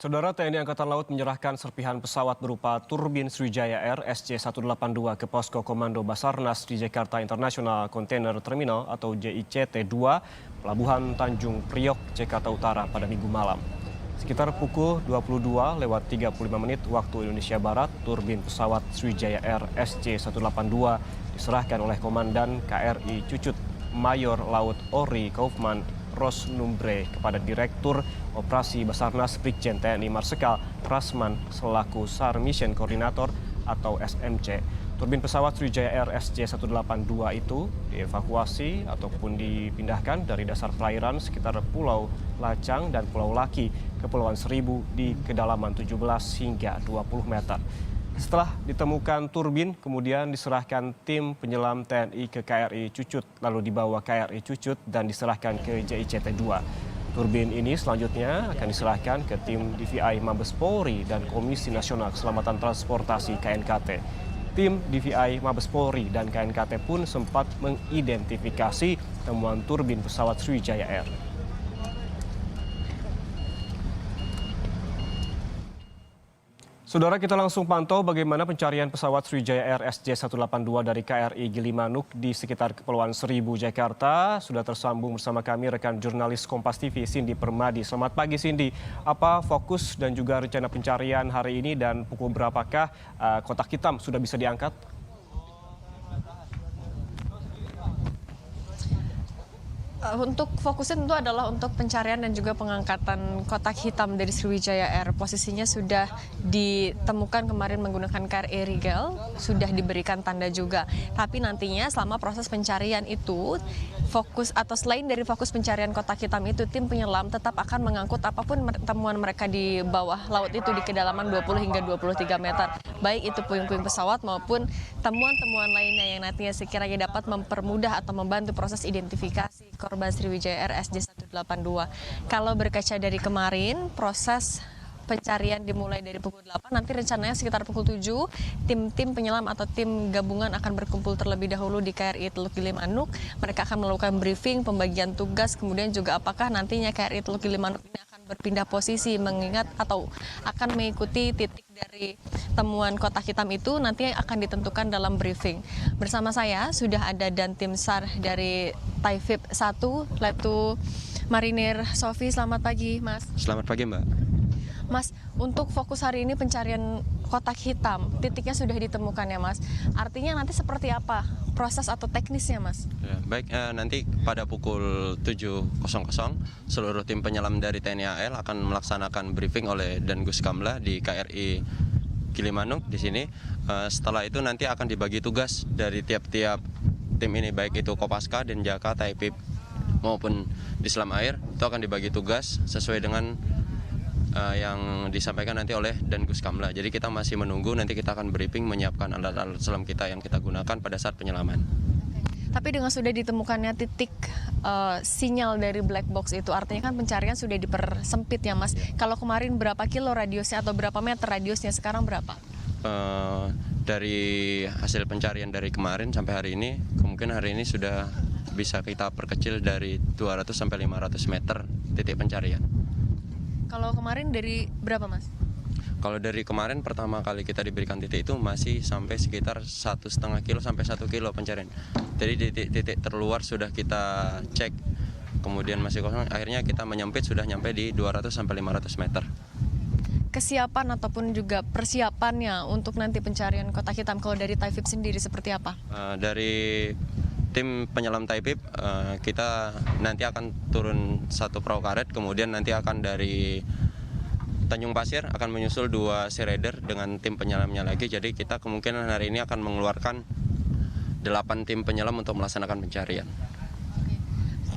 Saudara TNI Angkatan Laut menyerahkan serpihan pesawat berupa turbin Sriwijaya Air SC-182 ke Posko Komando Basarnas di Jakarta International Container Terminal atau JICT-2, Pelabuhan Tanjung Priok, Jakarta Utara pada Minggu malam. Sekitar pukul 22:35 waktu Indonesia Barat, turbin pesawat Sriwijaya Air SC-182 diserahkan oleh Komandan KRI Cucut Mayor Laut Ori Kaufman Rosnumbre kepada Direktur Operasi Basarnas Brigjen TNI Marsikal Prasman selaku SAR Mission Coordinator atau SMC. Turbin pesawat Sriwijaya Air SC-182 itu dievakuasi ataupun dipindahkan dari dasar perairan sekitar Pulau Lacang dan Pulau Laki ke Kepulauan Seribu di kedalaman 17 hingga 20 meter. Setelah ditemukan turbin, kemudian diserahkan tim penyelam TNI ke KRI Cucut, lalu dibawa KRI Cucut dan diserahkan ke JICT-2. Turbin ini selanjutnya akan diserahkan ke tim DVI Mabes Polri dan Komisi Nasional Keselamatan Transportasi KNKT. Tim DVI Mabes Polri dan KNKT pun sempat mengidentifikasi temuan turbin pesawat Sriwijaya Air. Saudara, kita langsung pantau bagaimana pencarian pesawat Sriwijaya Air SC-182 dari KRI Gilimanuk di sekitar Kepulauan Seribu, Jakarta. Sudah tersambung bersama kami rekan jurnalis Kompas TV Cindy Permadi. Selamat pagi Cindy, apa fokus dan juga rencana pencarian hari ini dan pukul berapakah kotak hitam sudah bisa diangkat? Untuk fokusnya tentu adalah untuk pencarian dan juga pengangkatan kotak hitam dari Sriwijaya Air. Posisinya sudah ditemukan kemarin menggunakan KRI Rigel, sudah diberikan tanda juga. Tapi nantinya selama proses pencarian itu, fokus atau selain dari fokus pencarian kotak hitam itu, tim penyelam tetap akan mengangkut apapun temuan mereka di bawah laut itu di kedalaman 20 hingga 23 meter. Baik itu puing-puing pesawat maupun temuan-temuan lainnya yang nantinya sekiranya dapat mempermudah atau membantu proses identifikasi korban Sriwijaya Air SC-182. Kalau berkaca dari kemarin, proses pencarian dimulai dari pukul 8, nanti rencananya sekitar pukul 7, tim penyelam atau tim gabungan akan berkumpul terlebih dahulu di KRI Teluk Gilimanuk. Mereka akan melakukan briefing, pembagian tugas, kemudian juga apakah nantinya KRI Teluk Gilimanuk ini akan berpindah posisi mengingat atau akan mengikuti titik dari temuan kotak hitam itu nanti akan ditentukan dalam briefing. Bersama saya sudah ada dan tim SAR dari Taifib 1, Letu Marinir Sofi. Selamat pagi, Mas. Selamat pagi, Mbak. Mas, untuk fokus hari ini pencarian kotak hitam, titiknya sudah ditemukan ya, Mas. Artinya nanti seperti apa proses atau teknisnya, Mas? Ya, baik, nanti pada pukul 7.00 seluruh tim penyelam dari TNI AL akan melaksanakan briefing oleh Dangus Kamla di KRI Gilimanuk di sini. Setelah itu nanti akan dibagi tugas dari tiap-tiap tim ini, baik itu Kopaska, Denjaka, Taifib maupun di Selam Air, itu akan dibagi tugas sesuai dengan yang disampaikan nanti oleh Dangus Kamla. Jadi kita masih menunggu, nanti kita akan briefing menyiapkan alat-alat selam kita yang kita gunakan pada saat penyelaman. Tapi dengan sudah ditemukannya titik sinyal dari black box itu, artinya kan pencarian sudah dipersempit ya, Mas. Kalau kemarin berapa kilo radiusnya atau berapa meter radiusnya, sekarang berapa? Dari hasil pencarian dari kemarin sampai hari ini, kemungkinan hari ini sudah bisa kita perkecil dari 200 sampai 500 meter titik pencarian. Kalau kemarin dari berapa, Mas? Kalau dari kemarin pertama kali kita diberikan titik itu masih sampai sekitar 1,5 kilo sampai 1 kilo pencarian. Jadi titik terluar sudah kita cek, kemudian masih kosong, akhirnya kita menyempit sudah nyampe di 200 sampai 500 meter. Kesiapan ataupun juga persiapannya untuk nanti pencarian kotak hitam kalau dari Taifib sendiri seperti apa? Dari tim penyelam Taifib, kita nanti akan turun 1 perahu karet, kemudian nanti akan dari Tanjung Pasir akan menyusul 2 sea rider dengan tim penyelamnya lagi. Jadi kita kemungkinan hari ini akan mengeluarkan 8 tim penyelam untuk melaksanakan pencarian.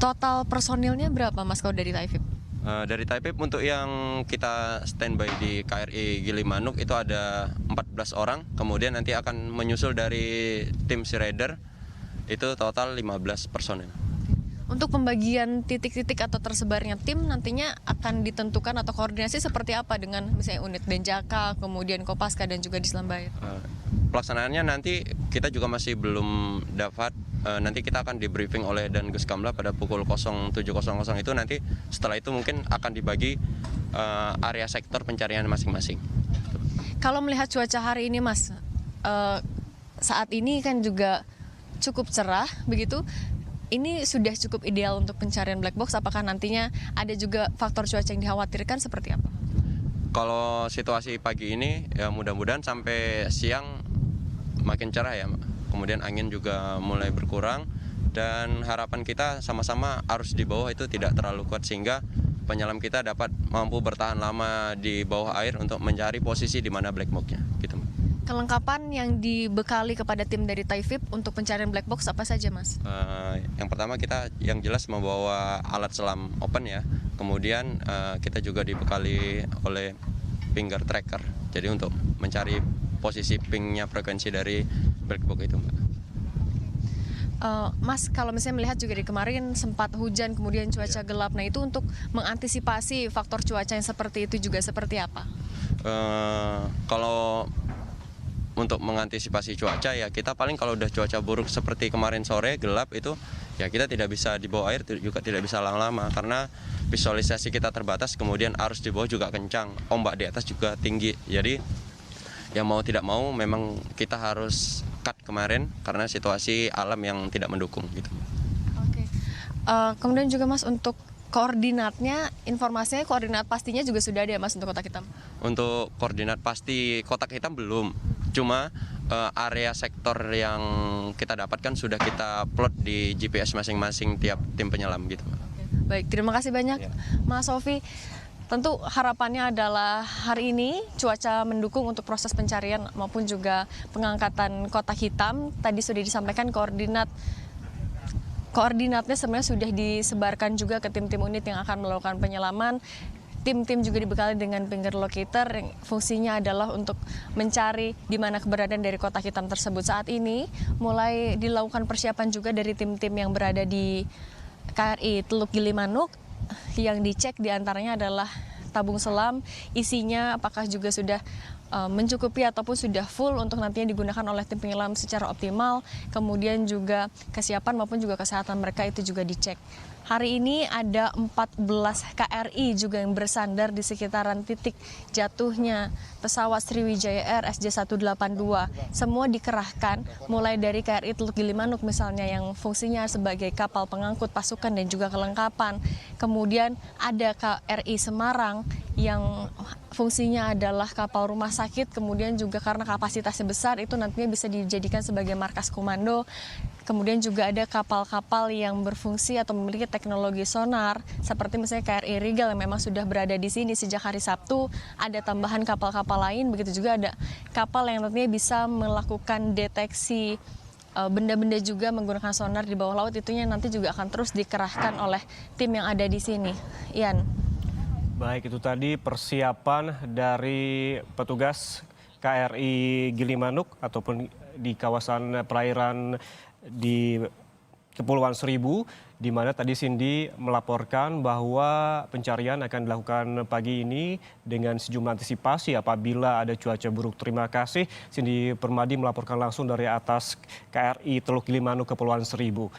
Total personilnya berapa, Mas, kalau dari Taifib? Dari Taifib untuk yang kita standby di KRI Gilimanuk itu ada 14 orang, kemudian nanti akan menyusul dari tim sea rider itu total 15 personil. Untuk pembagian titik-titik atau tersebarnya tim nantinya akan ditentukan atau koordinasi seperti apa dengan misalnya unit Denjaka, kemudian Kopaska dan juga di Selam Air? Pelaksanaannya nanti kita juga masih belum dapat nanti kita akan di briefing oleh Dangus Kamla pada pukul 07.00 itu. Nanti setelah itu mungkin akan dibagi area sektor pencarian masing-masing. Kalau melihat cuaca hari ini Mas, saat ini kan juga cukup cerah begitu. Ini sudah cukup ideal untuk pencarian black box. Apakah nantinya ada juga faktor cuaca yang dikhawatirkan seperti apa? Kalau situasi pagi ini ya mudah-mudahan sampai siang makin cerah ya. Kemudian angin juga mulai berkurang dan harapan kita sama-sama arus di bawah itu tidak terlalu kuat sehingga penyelam kita dapat mampu bertahan lama di bawah air untuk mencari posisi di mana black box-nya gitu. Kelengkapan yang dibekali kepada tim dari Taifib untuk pencarian black box apa saja, Mas? Yang pertama kita yang jelas membawa alat selam open ya. Kemudian kita juga dibekali oleh finger tracker. Jadi untuk mencari posisi pingnya frekuensi dari black box itu, Mbak. Mas, kalau misalnya melihat juga di kemarin sempat hujan kemudian cuaca gelap. Nah itu untuk mengantisipasi faktor cuaca yang seperti itu juga seperti apa? Kalau untuk mengantisipasi cuaca ya kita paling kalau udah cuaca buruk seperti kemarin sore gelap itu ya kita tidak bisa di bawah air, juga tidak bisa lama-lama karena visualisasi kita terbatas, kemudian arus di bawah juga kencang, ombak di atas juga tinggi. Jadi ya mau tidak mau memang kita harus cut kemarin karena situasi alam yang tidak mendukung gitu. Oke. Kemudian juga Mas untuk koordinatnya, informasinya koordinat pastinya juga sudah ada ya Mas untuk kotak hitam? Untuk koordinat pasti kotak hitam belum. Cuma area sektor yang kita dapatkan sudah kita plot di GPS masing-masing tiap tim penyelam gitu. Baik, terima kasih banyak Mas Sofi. Tentu harapannya adalah hari ini cuaca mendukung untuk proses pencarian maupun juga pengangkatan kotak hitam. Tadi sudah disampaikan koordinatnya sebenarnya sudah disebarkan juga ke tim-tim unit yang akan melakukan penyelaman. Tim-tim juga dibekali dengan finger locator yang fungsinya adalah untuk mencari di mana keberadaan dari kotak hitam tersebut. Saat ini mulai dilakukan persiapan juga dari tim-tim yang berada di KRI Teluk Gilimanuk. Yang dicek diantaranya adalah tabung selam, isinya apakah juga sudah mencukupi ataupun sudah full untuk nantinya digunakan oleh tim penyelam secara optimal. Kemudian juga kesiapan maupun juga kesehatan mereka itu juga dicek. Hari ini ada 14 KRI juga yang bersandar di sekitaran titik jatuhnya pesawat Sriwijaya Air SJ182. Semua dikerahkan mulai dari KRI Teluk Gilimanuk misalnya yang fungsinya sebagai kapal pengangkut pasukan dan juga kelengkapan. Kemudian ada KRI Semarang yang fungsinya adalah kapal rumah sakit, kemudian juga karena kapasitasnya besar itu nantinya bisa dijadikan sebagai markas komando. Kemudian juga ada kapal-kapal yang berfungsi atau memiliki teknologi sonar seperti misalnya KRI Rigel yang memang sudah berada di sini sejak hari Sabtu. Ada tambahan kapal-kapal lain, begitu juga ada kapal yang nantinya bisa melakukan deteksi benda-benda juga menggunakan sonar di bawah laut. Itunya nanti juga akan terus dikerahkan oleh tim yang ada di sini. Ian. Baik, itu tadi persiapan dari petugas KRI Gilimanuk ataupun di kawasan perairan di Kepulauan Seribu, di mana tadi Cindy melaporkan bahwa pencarian akan dilakukan pagi ini dengan sejumlah antisipasi apabila ada cuaca buruk. Terima kasih Cindy Permadi melaporkan langsung dari atas KRI Teluk Gilimanuk Kepulauan Seribu.